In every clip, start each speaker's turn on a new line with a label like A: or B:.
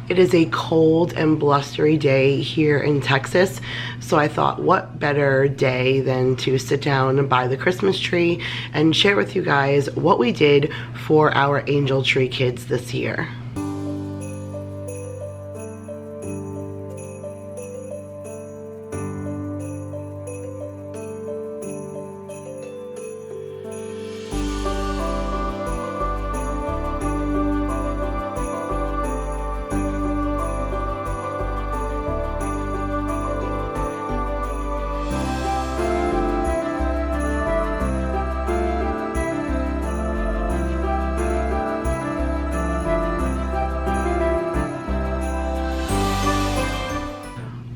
A: It is a cold and blustery day here in Texas, so I thought what better day than to sit down and buy the Christmas tree and share with you guys what we did for our angel tree kids this year.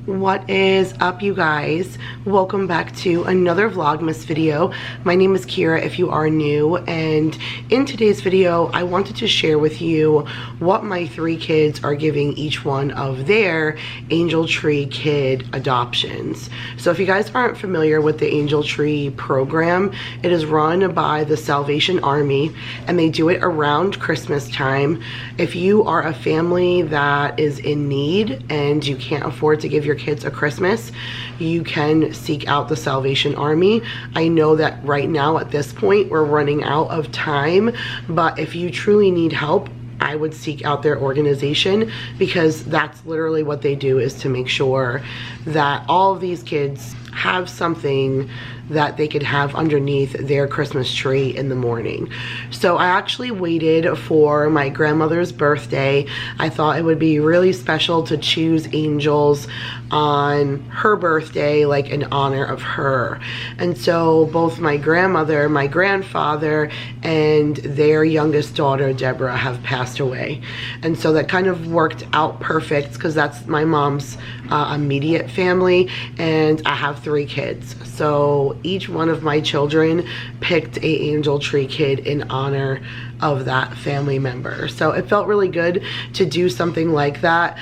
A: What is up, you guys? Welcome back to another Vlogmas video. My name is Kira if you are new, and in today's video I wanted to share with you what my 3 kids are giving each one of their Angel Tree Kid adoptions. So if you guys aren't familiar with the Angel Tree program, it is run by the Salvation Army and they do it around Christmas time. If you are a family that is in need and you can't afford to give your kids a Christmas, you can seek out the Salvation Army. I know that right now at this point we're running out of time, but if you truly need help, I would seek out their organization, because that's literally what they do, is to make sure that all of these kids have something that they could have underneath their Christmas tree in the morning. So I actually waited for my grandmother's birthday. I thought it would be really special to choose angels on her birthday, like in honor of her. And so both my grandmother, my grandfather, and their youngest daughter, Deborah, have passed away. And so that kind of worked out perfect, because that's my mom's immediate family, and I have 3 kids. So each one of my children picked a Angel Tree Kid in honor of that family member. So it felt really good to do something like that.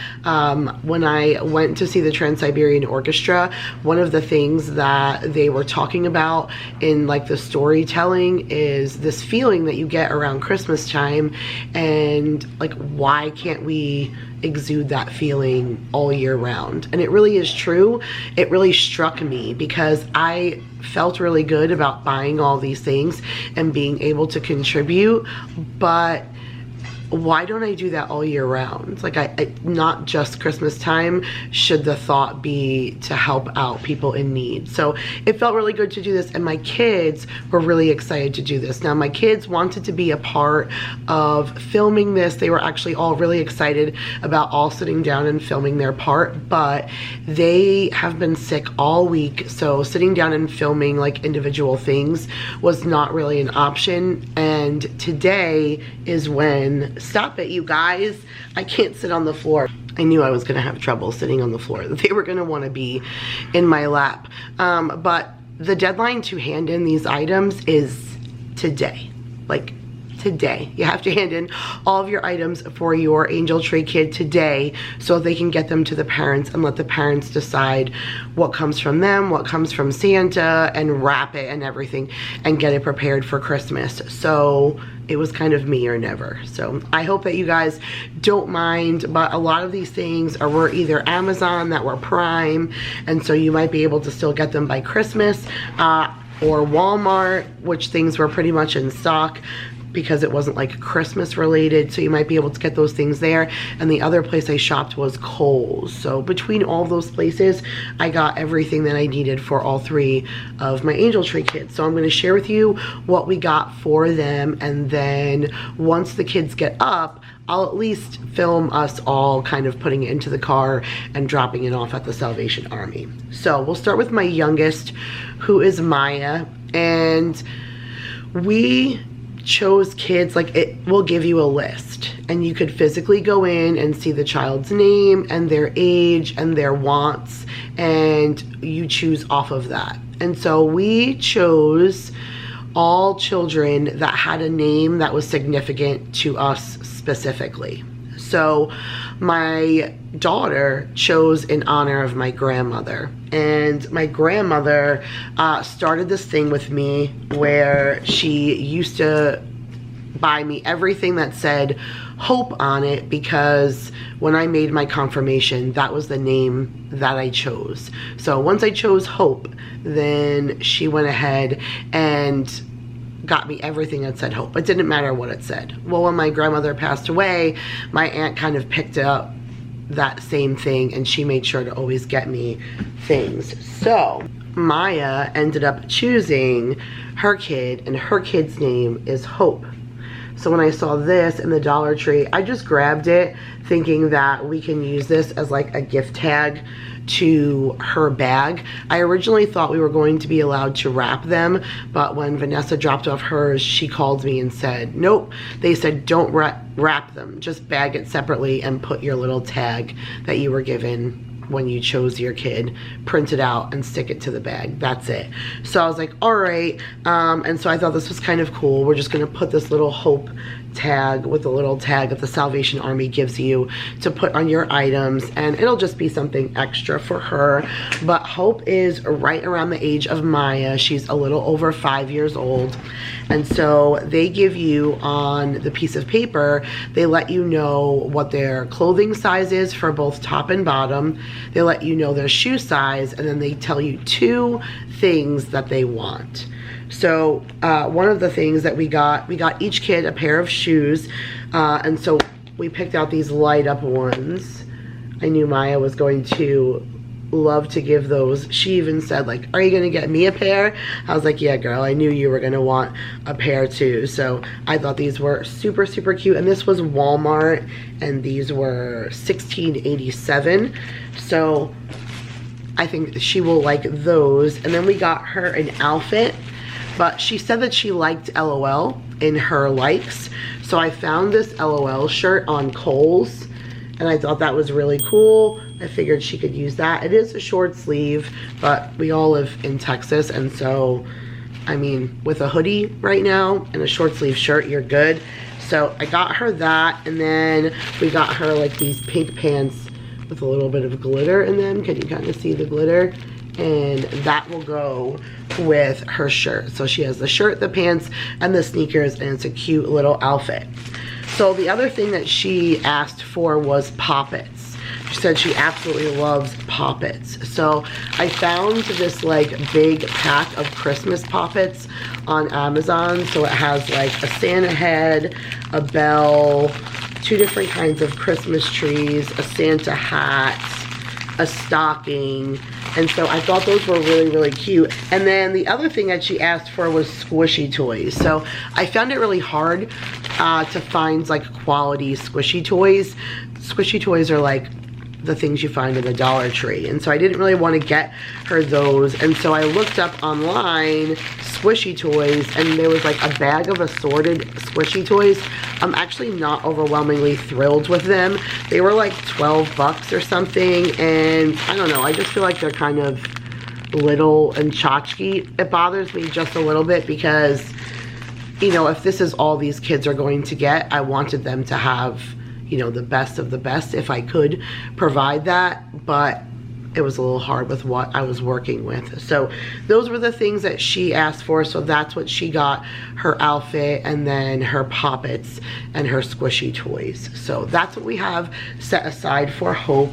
A: When I went to see the Trans-Siberian Orchestra, one of the things that they were talking about in like the storytelling is this feeling that you get around Christmas time, and like, why can't we exude that feeling all year round? And it really is true. It really struck me because I felt really good about buying all these things and being able to contribute, but why don't I do that all year round? Like, I not just Christmas time should the thought be to help out people in need. So it felt really good to do this, and my kids were really excited to do this. Now, my kids wanted to be a part of filming this. They were actually all really excited about all sitting down and filming their part, but they have been sick all week, so sitting down and filming like individual things was not really an option. And today is when, stop it, you guys, I can't sit on the floor. I knew I was gonna have trouble sitting on the floor. They were gonna wanna be in my lap. But the deadline to hand in these items is today. Like, today. You have to hand in all of your items for your Angel Tree Kid today, so they can get them to the parents and let the parents decide what comes from them, what comes from Santa, and wrap it and everything and get it prepared for Christmas. So it was kind of me or never. So I hope that you guys don't mind, but a lot of these things were either Amazon that were Prime, and so you might be able to still get them by Christmas, or Walmart, which things were pretty much in stock because it wasn't like Christmas related, so you might be able to get those things there. And the other place I shopped was Kohl's. So between all those places, I got everything that I needed for all 3 of my Angel Tree kids. So I'm going to share with you what we got for them, and then once the kids get up, I'll at least film us all kind of putting it into the car and dropping it off at the Salvation Army. So we'll start with my youngest, who is Maya, and we chose kids, like, it will give you a list and you could physically go in and see the child's name and their age and their wants, and you choose off of that. And so we chose all children that had a name that was significant to us specifically. So my daughter chose in honor of my grandmother, and my grandmother started this thing with me where she used to buy me everything that said Hope on it, because when I made my confirmation, that was the name that I chose. So once I chose Hope, then she went ahead and got me everything that said Hope. It didn't matter what it said. Well, when my grandmother passed away, my aunt kind of picked up that same thing, and she made sure to always get me things. So Maya ended up choosing her kid, and her kid's name is Hope. So when I saw this in the Dollar Tree, I just grabbed it thinking that we can use this as like a gift tag to her bag. I originally thought we were going to be allowed to wrap them, but when Vanessa dropped off hers, she called me and said, nope, they said don't wrap them, just bag it separately and put your little tag that you were given when you chose your kid, print it out and stick it to the bag. That's it. So I was like, all right. And so I thought this was kind of cool. We're just gonna put this little Hope tag with a little tag that the Salvation Army gives you to put on your items, and it'll just be something extra for her. But Hope is right around the age of Maya. She's a little over 5 years old, and so they give you on the piece of paper, they let you know what their clothing size is for both top and bottom. They let you know their shoe size, and then they tell you 2 things that they want. So one of the things that we got each kid a pair of shoes, and so we picked out these light up ones. I knew Maya was going to love to give those. She even said, like, are you gonna get me a pair? I was like, yeah girl, I knew you were gonna want a pair too. So I thought these were super, super cute, and this was Walmart, and these were $16.87. So I think she will like those. And then we got her an outfit, but she said that she liked LOL in her likes. So I found this LOL shirt on Kohl's, and I thought that was really cool. I figured she could use that. It is a short sleeve, but we all live in Texas, and so, I mean, with a hoodie right now and a short sleeve shirt, you're good. So I got her that, and then we got her like these pink pants with a little bit of glitter in them. Can you kind of see the glitter? And that will go with her shirt. So she has the shirt, the pants, and the sneakers, and it's a cute little outfit. So the other thing that she asked for was poppets. She said she absolutely loves poppets. So I found this like big pack of Christmas poppets on Amazon. So it has like a Santa head, a bell, 2 different kinds of Christmas trees, a Santa hat, a stocking, and so I thought those were really, really cute. And then the other thing that she asked for was squishy toys. So I found it really hard to find like quality squishy toys. Squishy toys are like the things you find in the Dollar Tree, and so I didn't really want to get her those, and so I looked up online squishy toys, and there was like a bag of assorted squishy toys. I'm actually not overwhelmingly thrilled with them. They were like 12 bucks or something, and I don't know, I just feel like they're kind of little and tchotchke. It bothers me just a little bit because, you know, if this is all these kids are going to get, I wanted them to have, you know, the best of the best if I could provide that, but it was a little hard with what I was working with. So those were the things that she asked for, so that's what she got, her outfit, and then her poppets and her squishy toys. So that's what we have set aside for Hope.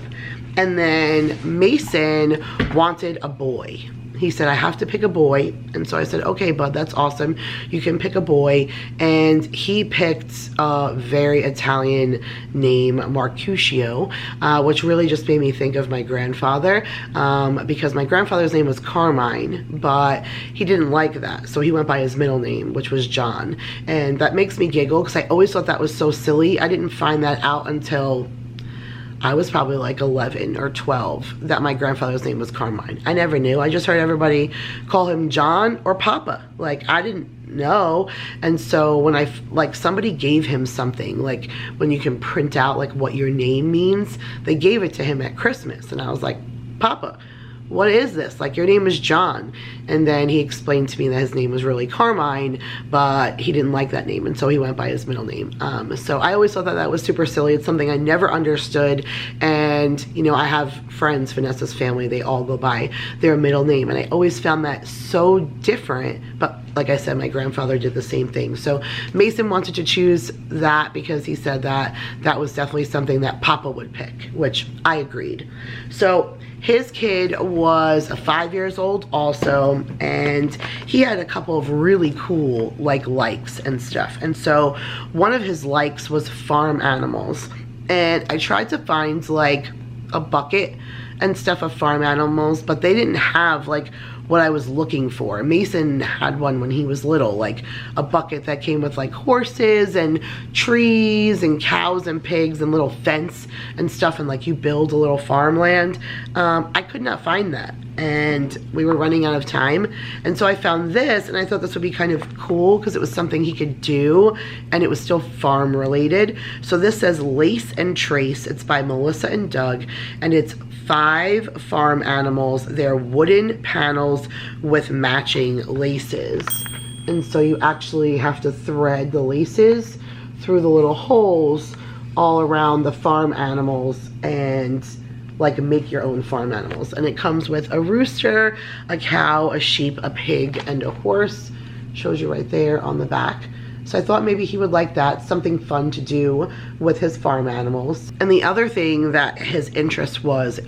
A: And then Mason wanted a boy. He said, I have to pick a boy. And so I said, okay, bud, that's awesome. You can pick a boy. And he picked a very Italian name, Marcusio, which really just made me think of my grandfather, because my grandfather's name was Carmine, but he didn't like that. So he went by his middle name, which was John. And that makes me giggle because I always thought that was so silly. I didn't find that out until I was probably like 11 or 12 that my grandfather's name was Carmine. I never knew. I just heard everybody call him John or Papa. Like, I didn't know. And so when like somebody gave him something, like when you can print out like what your name means, they gave it to him at Christmas. And I was like, Papa, what is this? Like, your name is John. And then he explained to me that his name was really Carmine, but he didn't like that name, and so he went by his middle name. So I always thought that that was super silly. It's something I never understood. And, you know, I have friends, Vanessa's family, they all go by their middle name, and I always found that so different, but like I said, my grandfather did the same thing. So Mason wanted to choose that because he said that that was definitely something that Papa would pick, which I agreed. So his kid was 5 years old also, and he had a couple of really cool likes and stuff. And so one of his likes was farm animals. And I tried to find like a bucket and stuff of farm animals, but they didn't have like what I was looking for. Mason had one when he was little, like a bucket that came with like horses and trees and cows and pigs and little fence and stuff, and like you build a little farmland. I could not find that, and we were running out of time, and so I found this, and I thought this would be kind of cool because it was something he could do and it was still farm related. So this says Lace and Trace. It's by Melissa and Doug, and it's 5 farm animals. They're wooden panels with matching laces, and so you actually have to thread the laces through the little holes all around the farm animals and like make your own farm animals. And it comes with a rooster, a cow, a sheep, a pig, and a horse. Shows you right there on the back. So I thought maybe he would like that, something fun to do with his farm animals. And the other thing that his interest was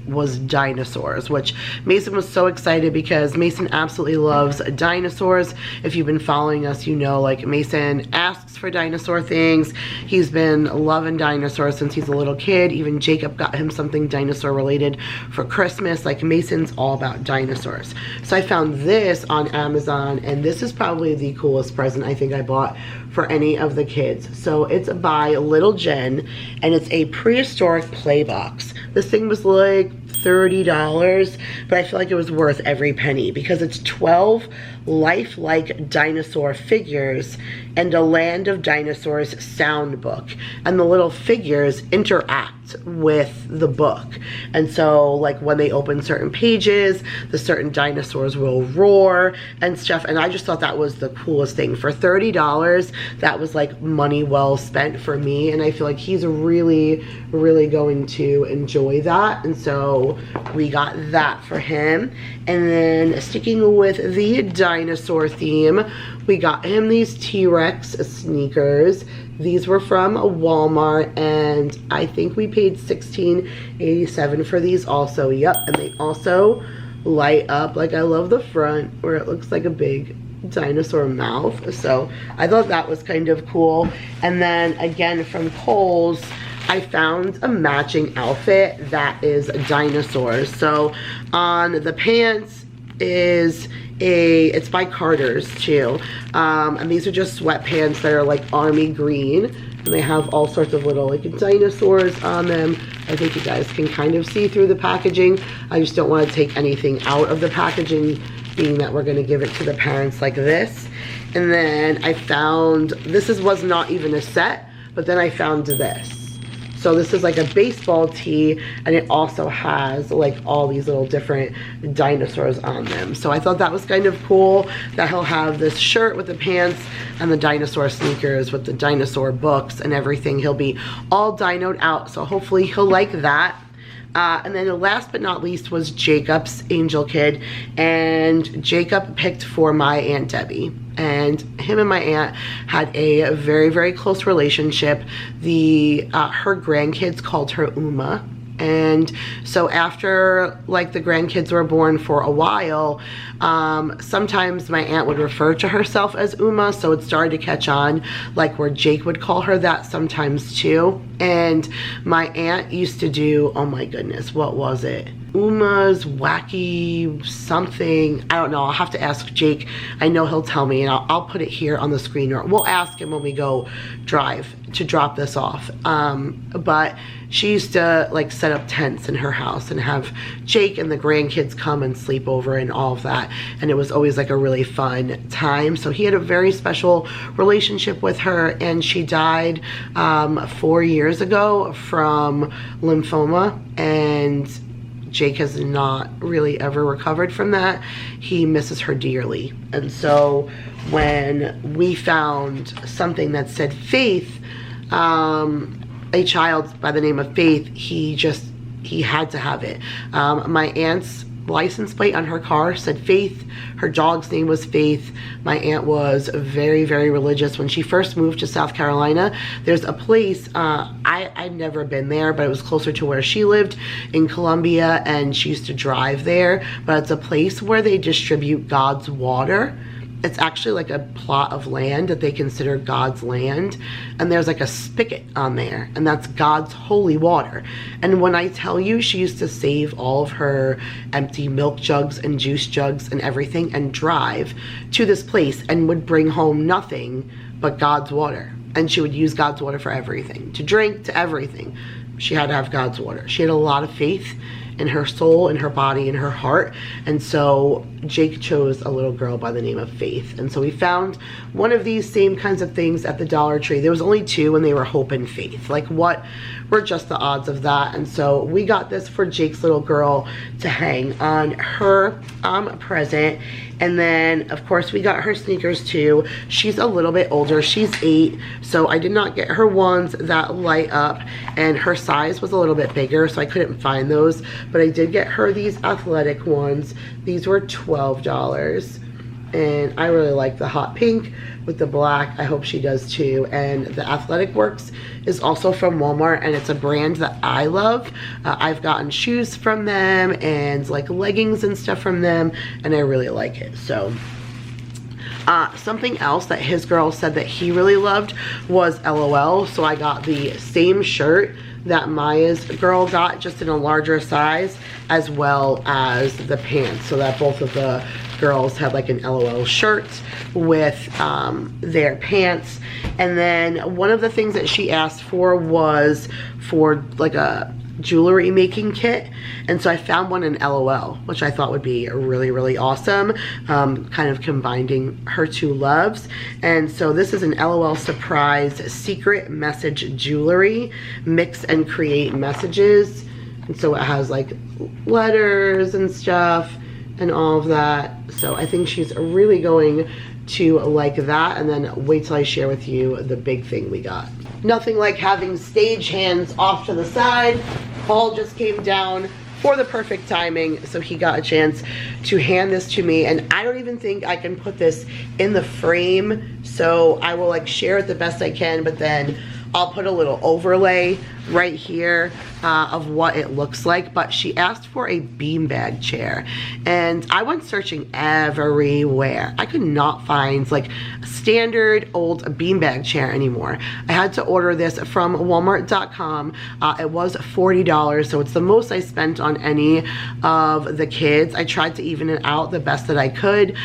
A: dinosaurs, which Mason was so excited because Mason absolutely loves dinosaurs. If you've been following us, you know, like Mason asks for dinosaur things. He's been loving dinosaurs since he's a little kid. Even Jacob got him something dinosaur related for Christmas. Like Mason's all about dinosaurs. So I found this on Amazon, and this is probably the coolest present I think I bought for any of the kids. So it's by Little Jen, and it's a prehistoric play box. This thing was like $30, but I feel like it was worth every penny because it's 12 lifelike dinosaur figures and a Land of Dinosaurs sound book, and the little figures interact with the book. And so like when they open certain pages, the certain dinosaurs will roar and stuff, and I just thought that was the coolest thing. For $30, that was like money well spent for me, and I feel like he's really going to enjoy that, and so we got that for him. And then sticking with the dinosaur theme, we got him these T-Rex sneakers. These were from Walmart, and I think we paid $16.87 for these also. Yep, and they also light up. Like, I love the front where it looks like a big dinosaur mouth. So I thought that was kind of cool. And then again from Kohl's, I found a matching outfit that is dinosaurs. So on the pants is it's by Carter's too, and these are just sweatpants that are like army green, and they have all sorts of little like dinosaurs on them. I think you guys can kind of see through the packaging. I just don't want to take anything out of the packaging, being that we're going to give it to the parents like this. And then I found, was not even a set, but then I found this. So this is like a baseball tee, and it also has like all these little different dinosaurs on them. So I thought that was kind of cool that he'll have this shirt with the pants and the dinosaur sneakers with the dinosaur books and everything. He'll be all dinoed out, so hopefully he'll like that. And then the last but not least was Jacob's Angel Kid, and Jacob picked for my Aunt Debbie. And him and my aunt had a very close relationship. Her grandkids called her Uma. And so after like the grandkids were born for a while, sometimes my aunt would refer to herself as Uma, so it started to catch on, like where Jake would call her that sometimes too. And my aunt used to do, oh my goodness, what was it? Uma's wacky something. I don't know. I'll have to ask Jake. I know he'll tell me, and I'll put it here on the screen, or we'll ask him when we go drive to drop this off. But she used to like set up tents in her house and have Jake and the grandkids come and sleep over and all of that, and it was always like a really fun time. So he had a very special relationship with her, and she died 4 years ago from lymphoma, and Jake has not really ever recovered from that. He misses her dearly. And so when we found something that said Faith, a child by the name of Faith, he had to have it. My aunt's license plate on her car said Faith. Her dog's name was Faith. My aunt was very, very religious. When she first moved to South Carolina, there's a place, I'd never been there, but it was closer to where she lived in Columbia, and she used to drive there. But it's a place where they distribute God's water. It's actually like a plot of land that they consider God's land, and there's like a spigot on there, and that's God's holy water. And when I tell you, she used to save all of her empty milk jugs and juice jugs and everything and drive to this place and would bring home nothing but God's water. And she would use God's water for everything, to drink, to everything. She had to have God's water. She had a lot of faith in her soul, in her body, in her heart. And so Jake chose a little girl by the name of Faith. And so we found one of these same kinds of things at the Dollar Tree. There was only two, and they were Hope and Faith. Like, what were just the odds of that? And so we got this for Jake's little girl to hang on her present. And then, of course, we got her sneakers too. She's a little bit older. She's 8, so I did not get her ones that light up, and her size was a little bit bigger, so I couldn't find those. But I did get her these athletic ones. These were $12, and I really like the hot pink with the black. I hope she does too. And the Athletic Works is also from Walmart, and it's a brand that I love. I've gotten shoes from them and like leggings and stuff from them, and I really like it. So something else that his girl said that he really loved was LOL. So I got the same shirt that Maya's girl got, just in a larger size, as well as the pants, so that both of the girls had like an LOL shirt with their pants. And then one of the things that she asked for was for like a jewelry making kit, and so I found one in LOL, which I thought would be really, really awesome, kind of combining her two loves. And so this is an LOL surprise secret message jewelry, mix and create messages. And so it has like letters and stuff and all of that. So I think she's really going to like that. And then wait till I share with you the big thing we got. Nothing like having stage hands off to the side. Paul just came down for the perfect timing, so he got a chance to hand this to me, and I don't even think I can put this in the frame, so I will like share it the best I can, but then I'll put a little overlay right here of what it looks like. But she asked for a beanbag chair, and I went searching everywhere. I could not find like a standard old beanbag chair anymore. I had to order this from Walmart.com. It was $40, so it's the most I spent on any of the kids. I tried to even it out the best that I could,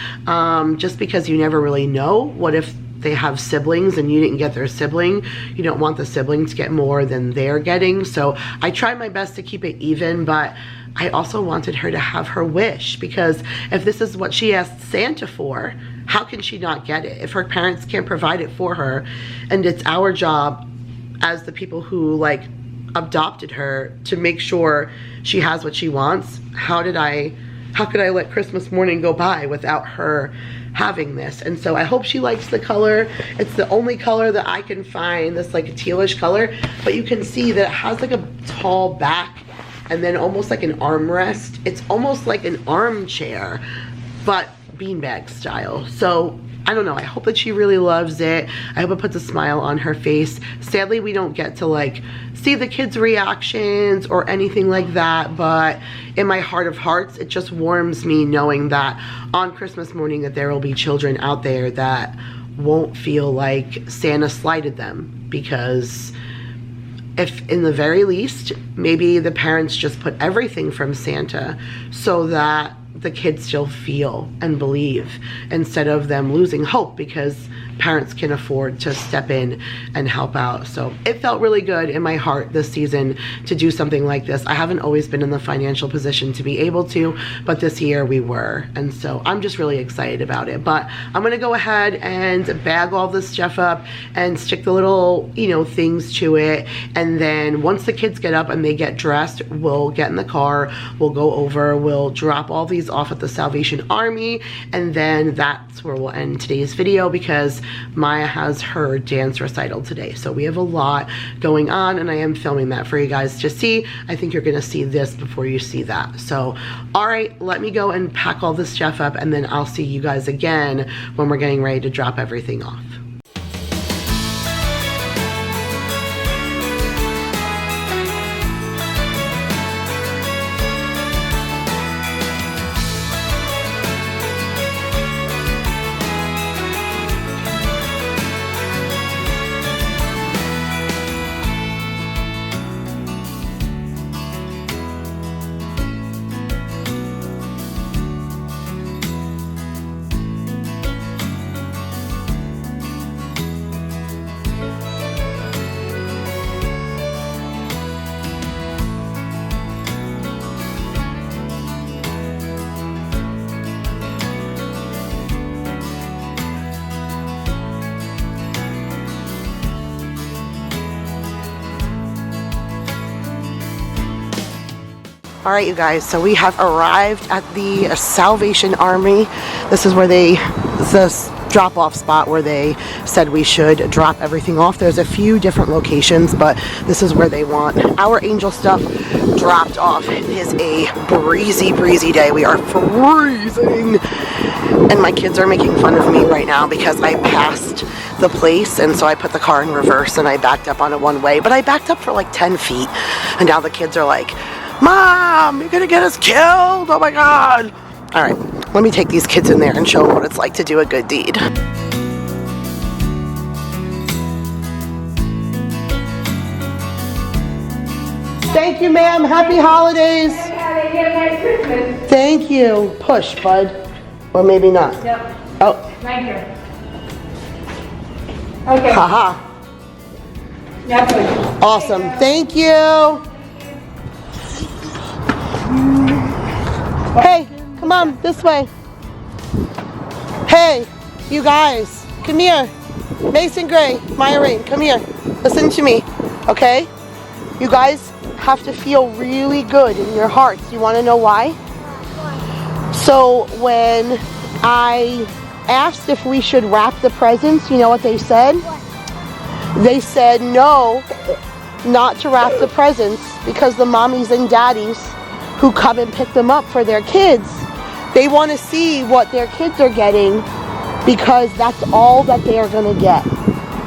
A: just because you never really know. What if they have siblings and you didn't get their sibling? You don't want the sibling to get more than they're getting. So I tried my best to keep it even, but I also wanted her to have her wish, because if this is what she asked Santa for, how can she not get it if her parents can't provide it for her? And it's our job as the people who like adopted her to make sure she has what she wants. How could I let Christmas morning go by without her having this? And so I hope she likes the color. It's the only color that I can find, this like tealish color, but you can see that it has like a tall back and then almost like an armrest. It's almost like an armchair, but beanbag style. So I don't know, I hope that she really loves it. I hope it puts a smile on her face. Sadly, we don't get to like see the kids' reactions or anything like that, but in my heart of hearts, it just warms me knowing that on Christmas morning that there will be children out there that won't feel like Santa slighted them, because if in the very least, maybe the parents just put everything from Santa so that the kids still feel and believe, instead of them losing hope because parents can afford to step in and help out. So it felt really good in my heart this season to do something like this. I haven't always been in the financial position to be able to, but this year we were. And so I'm just really excited about it. But I'm gonna go ahead and bag all this stuff up and stick the little, you know, things to it. And then once the kids get up and they get dressed, we'll get in the car, we'll go over, we'll drop all these off at the Salvation Army, and then that's where we'll end today's video, because Maya has her dance recital today. So we have a lot going on, and I am filming that for you guys to see. I think you're gonna see this before you see that. So, all right, let me go and pack all this stuff up, and then I'll see you guys again when we're getting ready to drop everything off. All right, you guys, so we have arrived at the Salvation Army. This is where this drop-off spot where they said we should drop everything off. There's a few different locations, but this is where they want our angel stuff dropped off. It is a breezy day. We are freezing. And my kids are making fun of me right now because I passed the place, and so I put the car in reverse and I backed up on it one way, but I backed up for like 10 feet. And now the kids are like, Mom, you're gonna get us killed, oh my God. All right, let me take these kids in there and show them what it's like to do a good deed. Thank you, ma'am, happy holidays.
B: Merry Christmas.
A: Thank you. Push, bud. Or maybe not.
B: Yep.
A: Oh.
B: Right here. Okay.
A: Haha.
B: Yeah, push.
A: Awesome, thank you. Hey, come on, this way. Hey, you guys, come here. Mason Gray, Maya Rain, come here. Listen to me, okay? You guys have to feel really good in your hearts. You want to know why? So when I asked if we should wrap the presents, you know what they said? They said no, not to wrap the presents, because the mommies and daddies who come and pick them up for their kids, they want to see what their kids are getting, because that's all that they are going to get.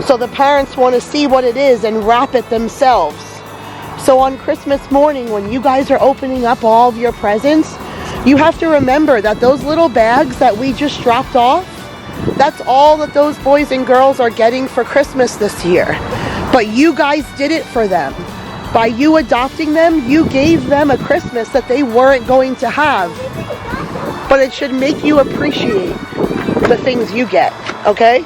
A: So the parents want to see what it is and wrap it themselves. So on Christmas morning, when you guys are opening up all of your presents, you have to remember that those little bags that we just dropped off, that's all that those boys and girls are getting for Christmas this year. But you guys did it for them. By you adopting them, you gave them a Christmas that they weren't going to have. But it should make you appreciate the things you get, okay?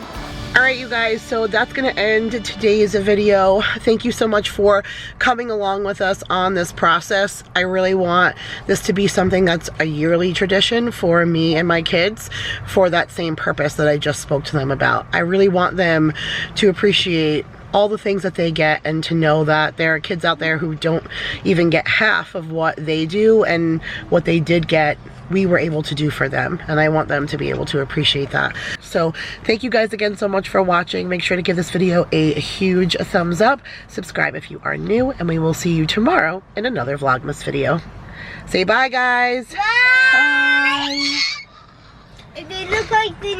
A: All right, you guys, so that's gonna end today's video. Thank you so much for coming along with us on this process. I really want this to be something that's a yearly tradition for me and my kids, for that same purpose that I just spoke to them about. I really want them to appreciate all the things that they get, and to know that there are kids out there who don't even get half of what they do, and what they did get, we were able to do for them, and I want them to be able to appreciate that. So thank you guys again so much for watching. Make sure to give this video a huge thumbs up, subscribe if you are new, and we will see you tomorrow in another Vlogmas video. Say bye, guys.
C: Bye. Bye. They look like they